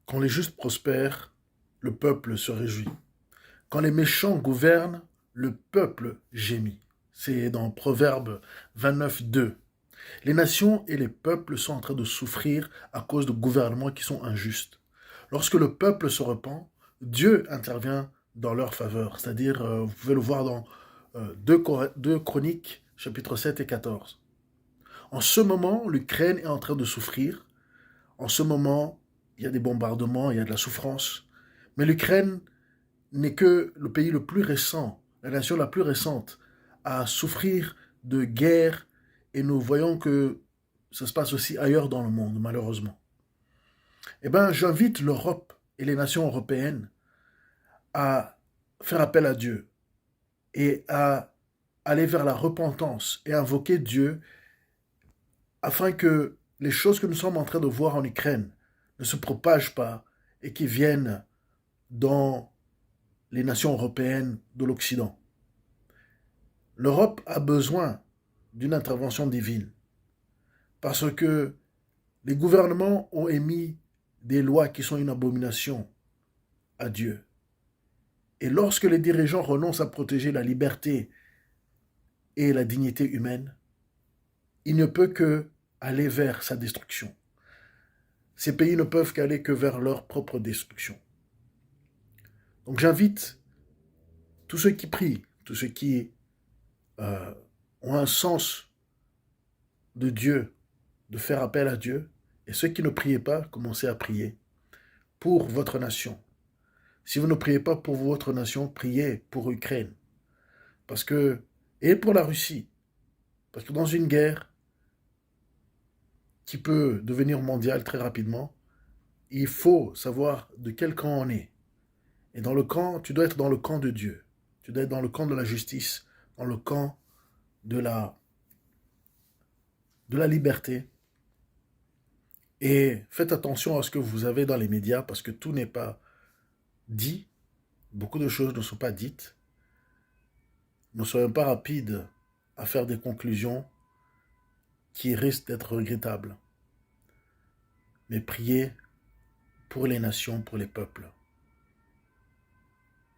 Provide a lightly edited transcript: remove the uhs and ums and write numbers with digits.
Quand les justes prospèrent, le peuple se réjouit. Quand les méchants gouvernent, le peuple gémit. C'est dans Proverbe 29:2. Les nations et les peuples sont en train de souffrir à cause de gouvernements qui sont injustes. Lorsque le peuple se repent, Dieu intervient dans leur faveur. C'est-à-dire, vous pouvez le voir dans 2 Chroniques, chapitres 7 et 14. En ce moment, l'Ukraine est en train de souffrir. En ce moment, il y a des bombardements, il y a de la souffrance. Mais l'Ukraine n'est que le pays le plus récent, la nation la plus récente à souffrir de guerre, et nous voyons que ça se passe aussi ailleurs dans le monde, malheureusement. Eh bien, j'invite l'Europe et les nations européennes à faire appel à Dieu et à aller vers la repentance et invoquer Dieu afin que les choses que nous sommes en train de voir en Ukraine ne se propagent pas et qui viennent dans les nations européennes de l'Occident. L'Europe a besoin d'une intervention divine parce que les gouvernements ont émis des lois qui sont une abomination à Dieu. Et lorsque les dirigeants renoncent à protéger la liberté et la dignité humaine, il ne peut que aller vers sa destruction. Ces pays ne peuvent qu'aller que vers leur propre destruction. Donc j'invite tous ceux qui prient, tous ceux qui euh, ont un sens de Dieu, de faire appel à Dieu, et ceux qui ne priez pas, commencez à prier pour votre nation. Si vous ne priez pas pour votre nation, priez pour l'Ukraine. Parce que, et pour la Russie. Parce que dans une guerre qui peut devenir mondiale très rapidement, il faut savoir de quel camp on est. Et dans le camp, tu dois être dans le camp de Dieu. Tu dois être dans le camp de la justice, dans le camp de la liberté. Et faites attention à ce que vous avez dans les médias parce que tout n'est pas dit. Beaucoup de choses ne sont pas dites. Ne soyons pas rapides à faire des conclusions qui risquent d'être regrettables. Mais priez pour les nations, pour les peuples.